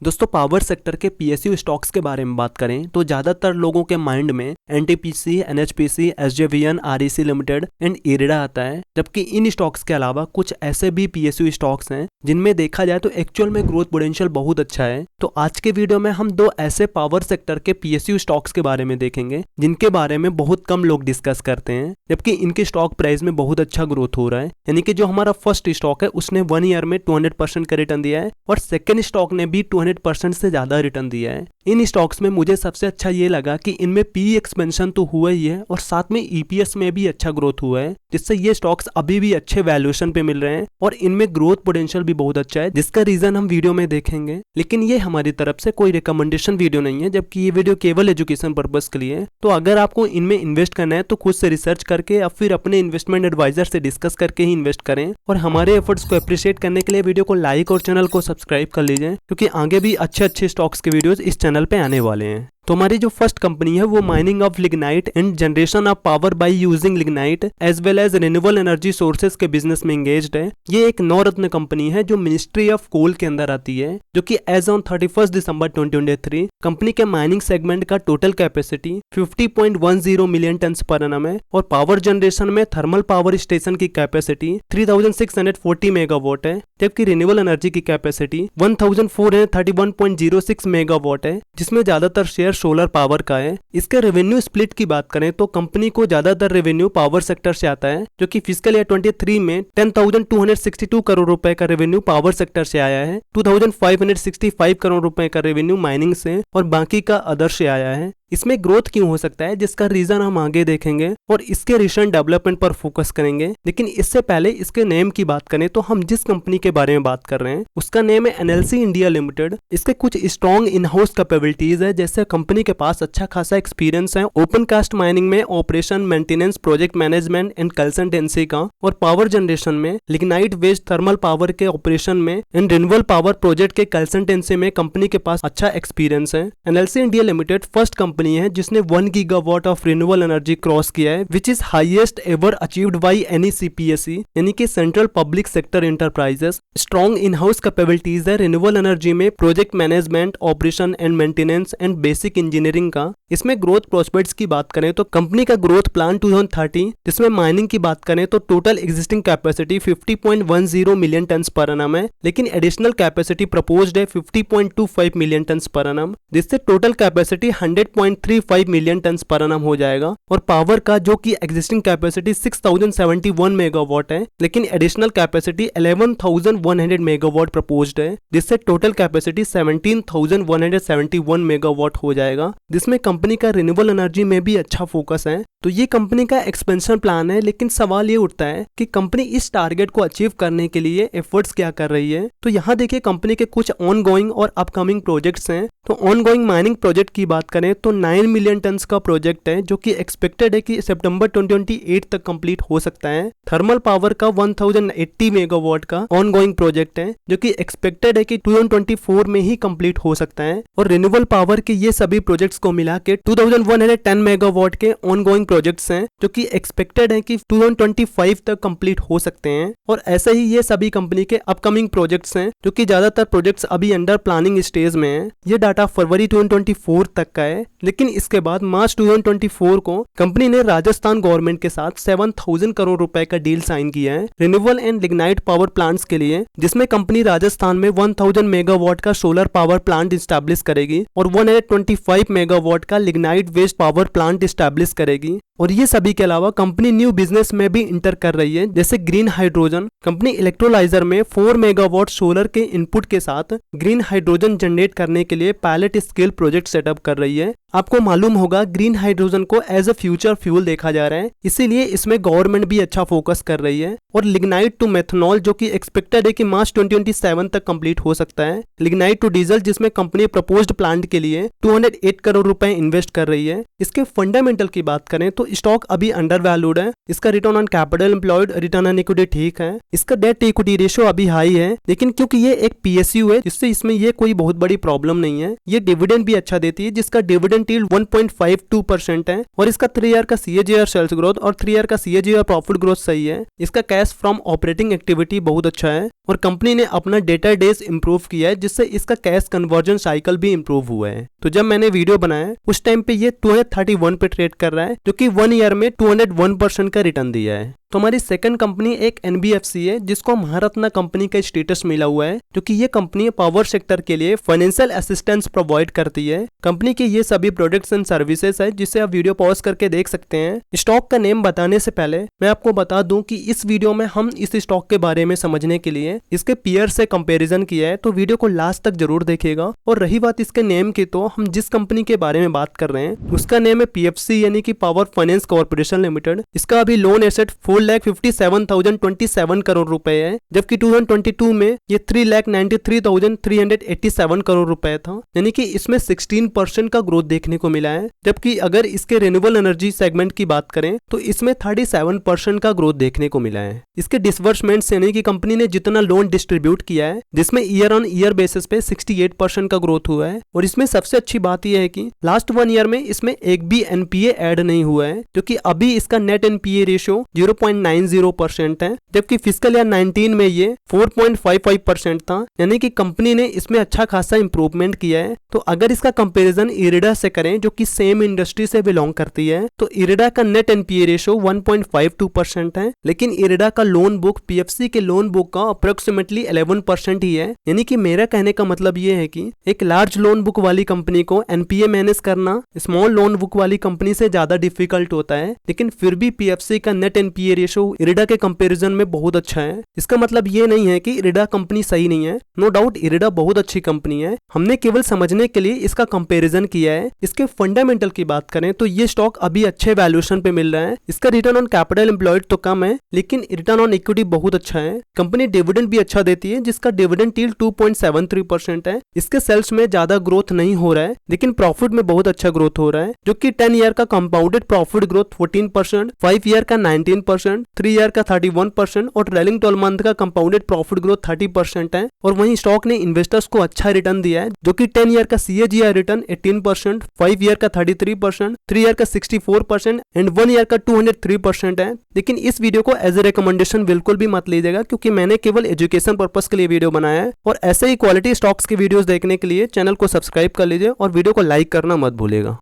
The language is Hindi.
दोस्तों पावर सेक्टर के पीएसयू स्टॉक्स के बारे में बात करें तो ज्यादातर लोगों के माइंड में NTPC, NHPC, SJVN, REC limited and IREDA आता है। जबकि इन स्टॉक्स के अलावा कुछ ऐसे भी पीएसयू स्टॉक्स हैं जिनमें देखा जाए तो एक्चुअल में ग्रोथ पोटेंशियल बहुत अच्छा है। तो आज के वीडियो में हम दो ऐसे पावर सेक्टर के पीएसयू स्टॉक्स के बारे में देखेंगे जिनके बारे में बहुत कम लोग डिस्कस करते हैं, जबकि इनके स्टॉक प्राइस में बहुत अच्छा ग्रोथ हो रहा है। यानी कि जो हमारा फर्स्ट स्टॉक है उसने 1 ईयर में 200% का रिटर्न दिया है और सेकेंड स्टॉक ने भी 200% से ज्यादा रिटर्न दिया है। इन स्टॉक्स में मुझे सबसे अच्छा ये लगा कि इनमें पी एक्सपेंशन तो हुआ ही है और साथ में ईपीएस में भी अच्छा ग्रोथ हुआ है, जिससे ये स्टॉक्स अभी भी अच्छे वैल्यूएशन पे मिल रहे हैं और इनमें ग्रोथ पोटेंशियल भी बहुत अच्छा है, जिसका रीजन हम वीडियो में देखेंगे। लेकिन ये हमारी तरफ से कोई रिकमेंडेशन वीडियो नहीं है, जबकि ये वीडियो केवल एजुकेशन पर्पस के लिए है। तो अगर आपको इनमें इन्वेस्ट करना है तो खुद से रिसर्च करके या फिर अपने इन्वेस्टमेंट एडवाइजर से डिस्कस करके ही इन्वेस्ट करें। और हमारे एफर्ट्स को अप्रिशिएट करने के लिए वीडियो को लाइक और चैनल को सब्सक्राइब कर लीजिए, क्योंकि आगे भी अच्छे स्टॉक्स के वीडियोस इस चैनल पे आने वाले हैं। तो हमारी जो फर्स्ट कंपनी है वो mining of lignite and generation of power by using lignite as well as renewable energy sources के बिजनेस में एंगेज्ड है। ये एक नवरत्न कंपनी है जो मिनिस्ट्री ऑफ कोल के अंदर आती है, जो कि एज ऑन 31 दिसंबर 2023 कंपनी के माइनिंग सेगमेंट का total capacity 50.10 million tonne per annum है और पावर जनरेशन में थर्मल पावर स्टेशन की कैपेसिटी 3640 मेगावाट है, जबकि रिन्यूएबल एनर्जी की कैपेसिटी 1431.06 मेगावाट है, जिसमें ज्यादातर शेयर सोलर पावर का है। इसके रेवेन्यू स्प्लिट की बात करें तो कंपनी को ज्यादातर रेवेन्यू पावर सेक्टर से आता है, जो कि फिस्कल ईयर 23 में 10,262 करोड़ रुपए का रेवेन्यू पावर सेक्टर से आया है, 2,565 करोड़ रुपए का रेवेन्यू माइनिंग से और बाकी का अदर से आया है। इसमें ग्रोथ क्यों हो सकता है जिसका रीजन हम आगे देखेंगे और इसके रिसेंट डेवलपमेंट पर फोकस करेंगे। लेकिन इससे पहले इसके नेम की बात करें तो हम जिस कंपनी के बारे में बात कर रहे हैं उसका नेम है एनएलसी इंडिया लिमिटेड। इसके कुछ स्ट्रॉन्ग इन हाउस कैपेबिलिटीज है, जैसे कंपनी के पास अच्छा खासा एक्सपीरियंस है ओपन कास्ट माइनिंग में, operation, maintenance, project management and consultancy का, और पावर जनरेशन में लिग्नाइट वेस्ट थर्मल पावर के ऑपरेशन में एंड रिन्यूएबल पावर प्रोजेक्ट के कंसल्टेंसी में कंपनी के पास अच्छा एक्सपीरियंस है। NLC India limited first company है जिसने 1 gigawatt of renewable energy cross किया है, which is highest ever achieved by any CPSE, यानी कि central public sector enterprises. Strong in house capabilities है रिन्यूएबल एनर्जी में, project management, operation and maintenance and basic engineering का। इसमें ग्रोथ प्रोस्पेक्ट्स की बात करें तो कंपनी का ग्रोथ प्लान 2030, जिसमें माइनिंग की बात करें तो total existing capacity 50.10 million tonne per annum है, लेकिन एडिशनल कैपेसिटी प्रपोज्ड है 50.25 मिलियन टन पर एनम, जिससे total capacity 100.35 million tonne per annum हो जाएगा। और पावर का जो कि एग्जिस्टिंग कैपेसिटी 6071 मेगावाट है, लेकिन एडिशनल कैपेसिटी 11100 मेगावाट प्रपोज्ड है, जिससे टोटल कैपेसिटी 17171 मेगावाट हो जाएगा, जिसमें कंपनी का रिन्यूएबल एनर्जी में भी अच्छा फोकस है। तो ये कंपनी का एक्सपेंशन प्लान है, लेकिन सवाल ये उठता है कि कंपनी इस टारगेट को अचीव करने के लिए एफर्ट्स क्या कर रही है। तो यहाँ देखिए कंपनी के कुछ ऑनगोइंग और अपकमिंग प्रोजेक्ट्स हैं। तो ऑनगोइंग माइनिंग प्रोजेक्ट की बात करें तो 9 मिलियन टन का प्रोजेक्ट है, जो कि एक्सपेक्टेड है कि सितंबर 2028 तक कंप्लीट हो सकता है। थर्मल पावर का 1080 मेगावाट का ऑनगोइंग प्रोजेक्ट है, जो कि एक्सपेक्टेड है कि 2024 में ही कंप्लीट हो सकता है। और रिन्यूएबल पावर के ये सभी प्रोजेक्ट्स को मिला के 2110 मेगावाट के ऑनगोइंग प्रोजेक्ट्स हैं, जो कि एक्सपेक्टेड है कि 2025 तक कंप्लीट हो सकते हैं। और ऐसे ही ये सभी कंपनी के अपकमिंग प्रोजेक्ट्स हैं, जो कि ज्यादातर प्रोजेक्ट्स अभी अंडर प्लानिंग स्टेज में हैं। ये डाटा फरवरी 2024 तक का है, लेकिन इसके बाद मार्च 2024 को कंपनी ने राजस्थान गवर्नमेंट के साथ 7000 करोड़ रुपए का डील साइन किया है renewable and lignite power plants के लिए, जिसमें कंपनी राजस्थान में 1000 मेगावाट का सोलर पावर प्लांट स्टैब्लिश करेगी और 125 मेगावाट का lignite waste power plant establish करेगी। और ये सभी के अलावा कंपनी न्यू बिजनेस में भी इंटर कर रही है, जैसे ग्रीन हाइड्रोजन। कंपनी इलेक्ट्रोलाइजर में 4 मेगावाट सोलर के इनपुट के साथ ग्रीन हाइड्रोजन जनरेट करने के लिए पायलट स्केल प्रोजेक्ट सेटअप कर रही है। आपको मालूम होगा ग्रीन हाइड्रोजन को एज अ फ्यूचर फ्यूल देखा जा रहा है, इसीलिए इसमें गवर्नमेंट भी अच्छा फोकस कर रही है। और लिग्नाइट टू मेथनॉल, जो कि एक्सपेक्टेड है कि मार्च 2027 तक कंप्लीट हो सकता है। लिग्नाइट टू डीजल, जिसमें कंपनी प्रपोज्ड प्लांट के लिए 208 करोड़ रुपए इन्वेस्ट कर रही है। इसके फंडामेंटल की बात करें तो स्टॉक अभी अंडर वैल्यूड है। इसका return on capital employed, return on equity ठीक है। इसका डेट इक्विटी रेशियो अभी हाई है, लेकिन क्योंकि ये एक पीएसयू है जिससे इसमें ये कोई बहुत बड़ी प्रॉब्लम नहीं है। ये डिविडेंड भी अच्छा देती है, जिसका डिविडेंड यील्ड 1.52% है। और इसका 3 ईयर का सीएजीआर सेल्स ग्रोथ और 3 ईयर का सीएजीआर प्रॉफिट ग्रोथ सही है। इसका cash cash from operating activity बहुत अच्छा है और कंपनी ने अपना डेटा डेज इंप्रूव किया है, जिससे इसका कैश कन्वर्जन साइकिल भी इंप्रूव हुआ है। तो जब मैंने वीडियो बनाया उस टाइम पे ये 231 पे ट्रेड कर रहा है, जो कि 1 ईयर में 201% का रिटर्न दिया है। तो हमारी सेकंड कंपनी एक NBFC है, जिसको महारत्न कंपनी का स्टेटस मिला हुआ है, जो कि ये कंपनी पावर सेक्टर के लिए फाइनेंशियल असिस्टेंस प्रोवाइड करती है। कंपनी के ये सभी प्रोडक्ट्स एंड सर्विसेज है, जिसे आप वीडियो पॉज करके देख सकते हैं। स्टॉक का नेम बताने से पहले मैं आपको बता दूं कि इस वीडियो में हम इस स्टॉक के बारे में समझने के लिए इसके पीयर से कंपेरिजन किया है, तो वीडियो को लास्ट तक जरूर देखिएगा। और रही बात इसके नेम की, तो हम जिस कंपनी के बारे में बात कर रहे हैं उसका नेम है PFC यानी कि पावर फाइनेंस कॉर्पोरेशन लिमिटेड। इसका अभी लोन एसेट 4,57,027 करोड़ रुपए है, जबकि 2022 में ये 3,93,387 करोड़ रुपए था, यानी कि इसमें 16% का ग्रोथ देखने को मिला है। जबकि अगर इसके रिन्यूएबल एनर्जी सेगमेंट की बात करें तो इसमें 37% का ग्रोथ देखने को मिला है। इसके डिसबर्समेंट्स यानी कि कंपनी ने जितना लोन डिस्ट्रीब्यूट किया है, जिसमें ईयर ऑन ईयर बेसिस पे 68% का ग्रोथ हुआ है। और इसमें सबसे अच्छी बात यह है कि लास्ट 1 ईयर में इसमें एक भी NPA ऐड नहीं हुआ है, जो कि अभी इसका नेट NPA रेशियो 0.90% है, जबकि फिस्कल ईयर 19 में ये 4.55% था, यानी कि कंपनी ने इसमें अच्छा खासा इंप्रूवमेंट किया है। तो अगर इसका कंपैरिजन इरिडा से करें, जो कि सेम इंडस्ट्री से बिलोंग करती है, तो इरिडा का नेट NPA रेशियो 1.52% है, लेकिन इरिडा का लोन बुक PFC के लोन बुक का अप्रोक्सीमेटली 11% ही है। यानी कि मेरा कहने का मतलब ये है कि एक लार्ज लोन बुक वाली कंपनी को NPA मैनेज करना स्मॉल लोन बुक वाली कंपनी से ज्यादा डिफिकल्ट होता है, लेकिन फिर भी PFC का नेट NPA रेशियो इरिडा के कंपैरिजन में बहुत अच्छा है। इसका मतलब ये नहीं है कि इरिडा कंपनी सही नहीं है, नो डाउट इरिडा बहुत अच्छी कंपनी है। हमने केवल समझने के लिए इसका कंपैरिजन किया है। इसके फंडामेंटल की बात करें तो ये स्टॉक अभी अच्छे वैल्यूएशन पे मिल रहा है। इसका रिटर्न ऑन कैपिटल एम्प्लॉयड तो कम है, लेकिन रिटर्न ऑन इक्विटी बहुत अच्छा है। कंपनी डिविडेंड भी अच्छा देती है, जिसका डिविडेंड यील्ड 2.73% है। इसके सेल्स में ज्यादा ग्रोथ नहीं हो रहा है, लेकिन प्रॉफिट में बहुत अच्छा ग्रोथ हो रहा है, जो कि 10 ईयर का कंपाउंडेड प्रॉफिट ग्रोथ 14%, 5 ईयर का 19%, 3 ईयर का 31% और ट्रेलिंग 12 मंथ का कंपाउंडेड प्रॉफिट ग्रोथ 30% है। और वहीं स्टॉक ने इन्वेस्टर्स को अच्छा रिटर्न दिया है, जो कि 10 ईयर का CAGR रिटर्न 18%, 5 ईयर का 33%, 3 ईयर का 64% एंड 1 ईयर का 203% है। लेकिन इस वीडियो को एज ए रिकमेंडेशन बिल्कुल भी मत लीजिएगा, क्योंकि मैंने केवल एजुकेशन पर्पस के लिए वीडियो बनाया है। और ऐसे ही क्वालिटी स्टॉक्स के वीडियोस देखने के लिए चैनल को सब्सक्राइब कर लीजिए और वीडियो को लाइक करना मत भूलिएगा।